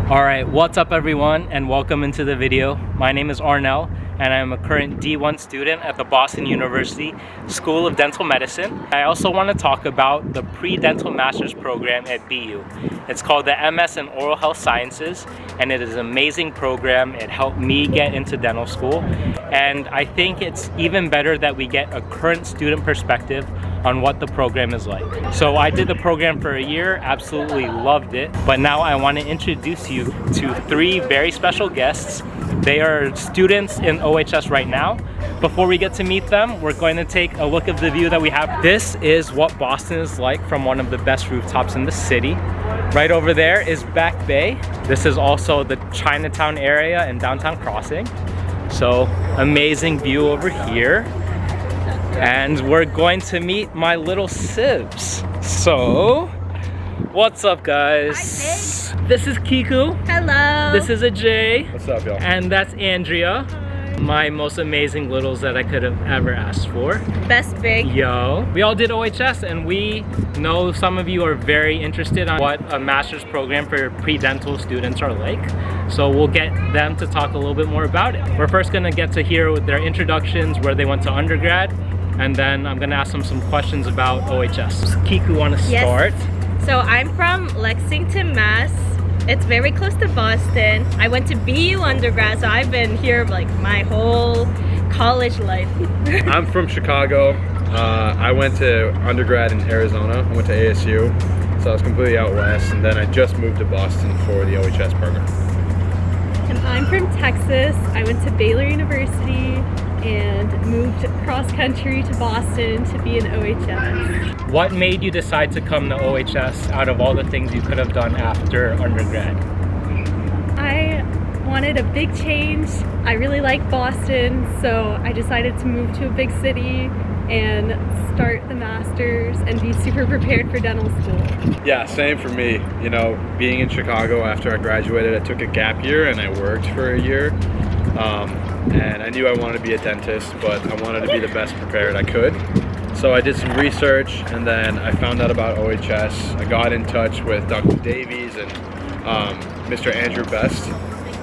Alright, what's up everyone and welcome into the video. My name is Arnel and I'm a current D1 student at the Boston University School of Dental Medicine. I also want to talk about the pre-dental master's program at BU. It's called the MS in Oral Health Sciences and it is an amazing program. It helped me get into dental school and I think it's even better that we get a current student perspective on what the program is like. So I did the program for a year, absolutely loved it, but now I want to introduce you to three very special guests. They are students in OHS right now. Before we get to meet them, we're going to take a look at the view that we have. This is what Boston is like from one of the best rooftops in the city. Right over there is Back Bay. This is also the Chinatown area and Downtown Crossing. So amazing view over here. And we're going to meet my little sibs. So, what's up guys? Hi, this is Kiku. Hello. This is Ajay. What's up, y'all? And that's Andrea. My most amazing littles that I could have ever asked for. Best big. Yo. We all did OHS and we know some of you are very interested on what a master's program for pre-dental students are like. So we'll get them to talk a little bit more about it. We're first gonna get to hear their introductions, where they went to undergrad, and then I'm gonna ask them some questions about OHS. Kiku, wanna start? Yes. So I'm from Lexington, Mass. It's very close to Boston. I went to BU undergrad, so I've been here like my whole college life. I'm from Chicago. I went to undergrad in Arizona. I went to ASU, so I was completely out west, and then I just moved to Boston for the OHS program. And I'm from Texas. I went to Baylor University and moved cross country to Boston to be an OHS. What made you decide to come to OHS out of all the things you could have done after undergrad? I wanted a big change. I really like Boston, so I decided to move to a big city and start the master's and be super prepared for dental school. Yeah, same for me. You know, being in Chicago after I graduated, I took a gap year and I worked for a year. And I knew I wanted to be a dentist, but I wanted to be the best prepared I could. So I did some research and then I found out about OHS. I got in touch with Dr. Davies and Mr. Andrew Best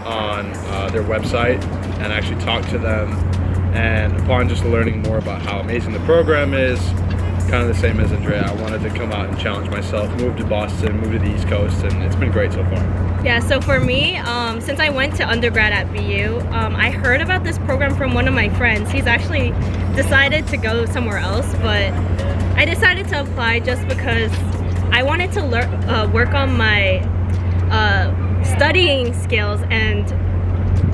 on their website and actually talked to them. And upon just learning more about how amazing the program is, kind of the same as Andrea, I wanted to come out and challenge myself, move to Boston, move to the East Coast, and it's been great so far. Yeah, so for me, since I went to undergrad at BU, I heard about this program from one of my friends. He's actually decided to go somewhere else, but I decided to apply just because I wanted to work on my studying skills and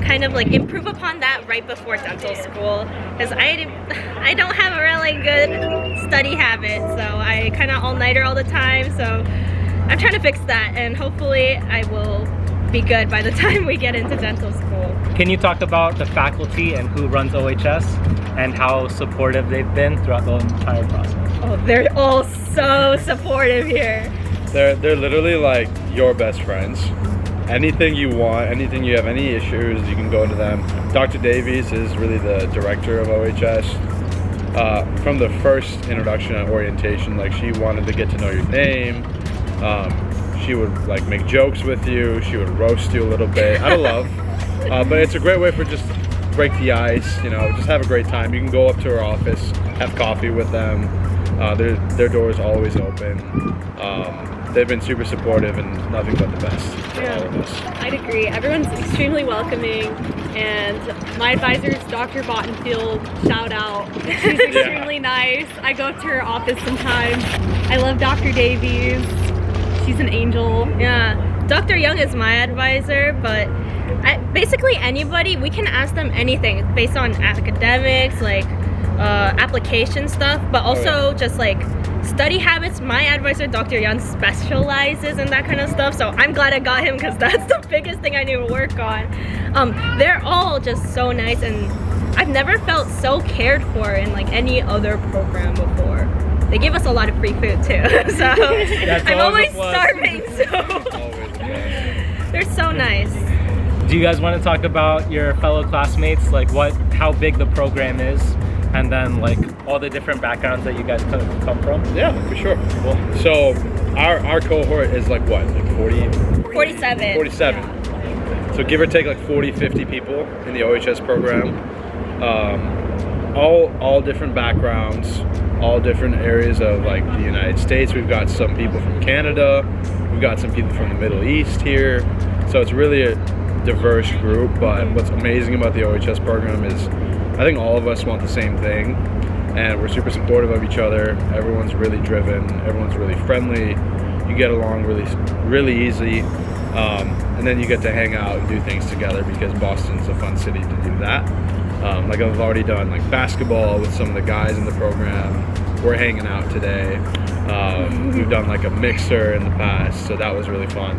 kind of like improve upon that right before dental school, because I don't have a really good study habit, so I kind of all-nighter all the time, so I'm trying to fix that and hopefully I will be good by the time we get into dental school. Can you talk about the faculty and who runs OHS and how supportive they've been throughout the entire process? Oh, they're all so supportive here. They're literally like your best friends. Anything you want, anything you have any issues, you can go to them. Dr. Davies is really the director of OHS. From the first introduction at orientation, like she wanted to get to know your name. She would like make jokes with you. She would roast you a little bit out of love. But it's a great way for just break the ice, you know, just have a great time. You can go up to her office, have coffee with them. Their door is always open. They've been super supportive and nothing but the best for all of us. I'd agree. Everyone's extremely welcoming, and my advisor is Dr. Bottenfield. Shout out. She's extremely nice. I go up to her office sometimes. I love Dr. Davies. She's an angel. Yeah, Dr. Young is my advisor, but basically anybody, we can ask them anything based on academics, like application stuff, but also just like study habits. My advisor, Dr. Young, specializes in that kind of stuff, so I'm glad I got him because that's the biggest thing I need to work on. They're all just so nice, and I've never felt so cared for in like any other program before. They give us a lot of free food too, so I'm always starving, so they're so nice. Do you guys want to talk about your fellow classmates, like how big the program is, and then like all the different backgrounds that you guys come from? Yeah, for sure. Cool. So our cohort is like what, like 40? 47. 47. So give or take like 40-50 people in the OHS program. All different backgrounds, all different areas of like the United States. We've got some people from Canada, we've got some people from the Middle East here. So it's really a diverse group, but what's amazing about the OHS program is I think all of us want the same thing, and we're super supportive of each other. Everyone's really driven, everyone's really friendly, you get along really easy, and then you get to hang out and do things together because Boston's a fun city to do that. Like I've already done like basketball with some of the guys in the program. We're hanging out today. We've done like a mixer in the past, so that was really fun.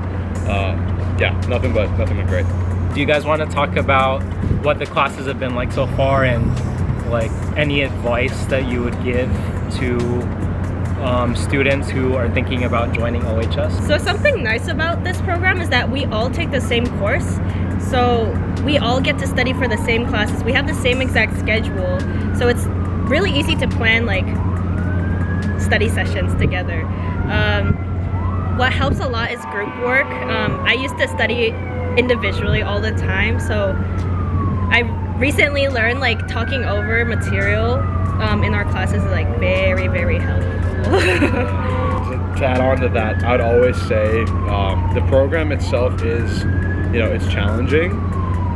Yeah, nothing but great. Do you guys want to talk about what the classes have been like so far, and like any advice that you would give to students who are thinking about joining OHS? So something nice about this program is that we all take the same course. So we all get to study for the same classes. We have the same exact schedule. So it's really easy to plan like study sessions together. What helps a lot is group work. I used to study individually all the time. So I recently learned like talking over material in our classes is like very, very helpful. To add on to that, I'd always say the program itself is, it's challenging,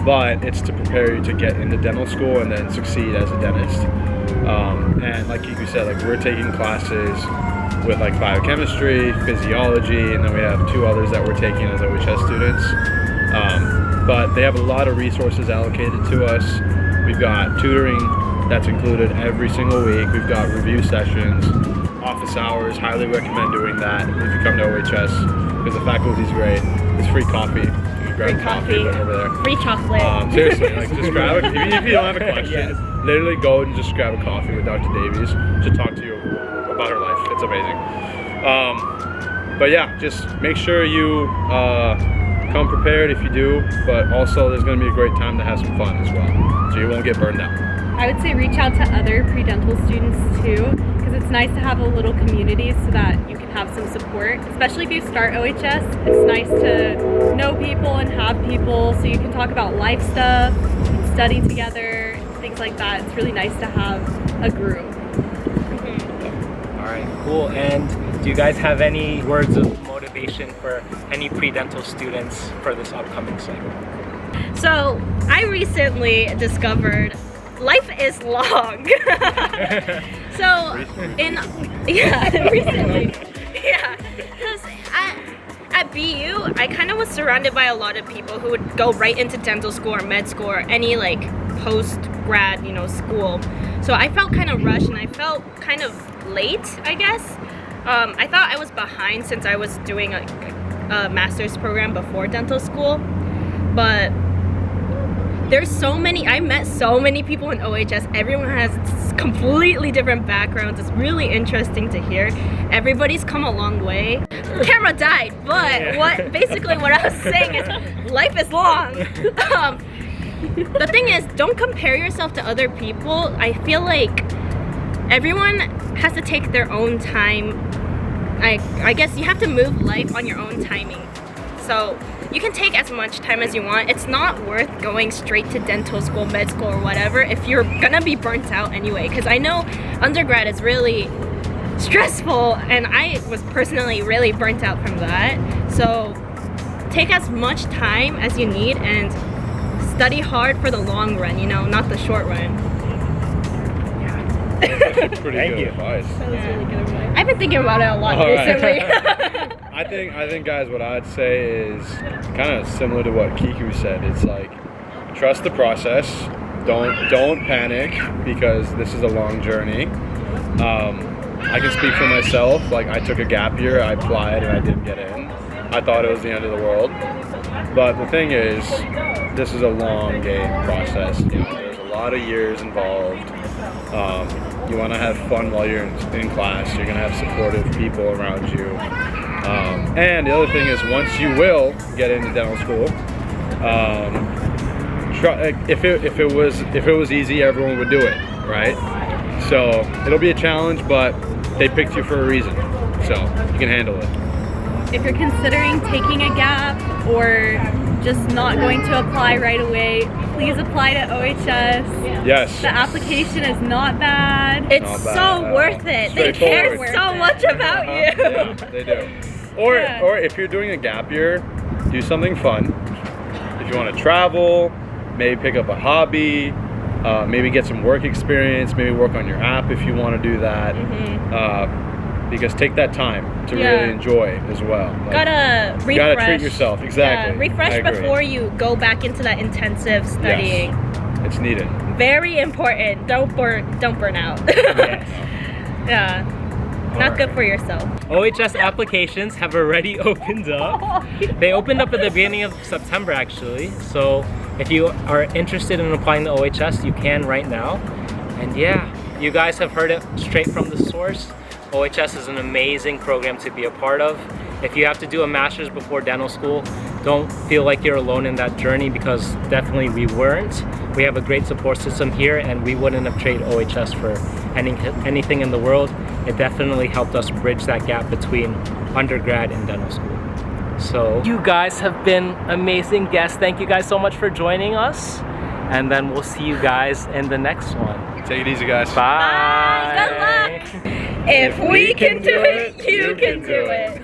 but it's to prepare you to get into dental school and then succeed as a dentist. And like Kiku said, like we're taking classes with like biochemistry, physiology, and then we have 2 others that we're taking as OHS students. But they have a lot of resources allocated to us. We've got tutoring that's included every single week. We've got review sessions, office hours. Highly recommend doing that if you come to OHS because the faculty's great. It's free coffee. You can grab Free coffee over there. Free chocolate. Seriously, like just grab it. Even if you don't have a question, literally go and just grab a coffee with Dr. Davies to talk to you about her life. It's amazing. But yeah, just make sure you come prepared if you do, but also there's going to be a great time to have some fun as well, so you won't get burned out. I would say reach out to other pre-dental students too, because it's nice to have a little community so that you can have some support, especially if you start OHS. It's nice to know people and have people so you can talk about life stuff, study together, things like that. It's really nice to have a group. All right, cool. And do you guys have any words of motivation for any pre-dental students for this upcoming cycle? So I recently discovered life is long. So recently, because at BU, I kind of was surrounded by a lot of people who would go right into dental school or med school or any like post-grad, school. So I felt kind of rushed and I felt kind of late, I guess. I thought I was behind since I was doing a master's program before dental school, but I met so many people in OHS. Everyone has completely different backgrounds. It's really interesting to hear. Everybody's come a long way. The camera died, but basically what I was saying is life is long. The thing is, don't compare yourself to other people. I feel like everyone has to take their own time. I guess you have to move life on your own timing. So you can take as much time as you want. It's not worth going straight to dental school, med school, or whatever if you're gonna be burnt out anyway. Because I know undergrad is really stressful, and I was personally really burnt out from that. So take as much time as you need and study hard for the long run, not the short run. That's pretty good advice. That was really good advice. I've been thinking about it a lot recently. I think guys, what I'd say is kind of similar to what Kiku said. It's like, trust the process. Don't panic because this is a long journey. I can speak for myself. Like, I took a gap year, I applied, and I didn't get in. I thought it was the end of the world. But the thing is, this is a long game process. There's a lot of years involved. You want to have fun while you're in class. You're going to have supportive people around you. And the other thing is, once you will get into dental school, if it was easy, everyone would do it, right? So it'll be a challenge, but they picked you for a reason, so you can handle it. if you're considering taking a gap or just not going to apply right away, please apply to OHS. Yes. The application is not bad. It's Not bad so at all. worth it. They care Straightforward. so much about you. Yeah, they do. Or Yeah. or if you're doing a gap year, do something fun. If you want to travel, maybe pick up a hobby, maybe get some work experience, maybe work on your app if you want to do that. Because take that time to really enjoy as well. Like, Gotta refresh. you gotta treat yourself. Exactly. Yeah, refresh I agree. before you go back into that intensive studying. Yes. It's needed. Very important. Don't burn out. Yes. Yeah. Not good for yourself. OHS applications have already opened up. They opened up at the beginning of September actually. So if you are interested in applying to OHS, you can right now. And yeah, you guys have heard it straight from the source. OHS is an amazing program to be a part of. If you have to do a master's before dental school, don't feel like you're alone in that journey, because definitely we weren't. We have a great support system here, and we wouldn't have traded OHS for anything in the world. It definitely helped us bridge that gap between undergrad and dental school. So you guys have been amazing guests. Thank you guys so much for joining us. And then we'll see you guys in the next one. Take it easy, guys. Bye. Bye. Good luck. If we can do it, you can do it.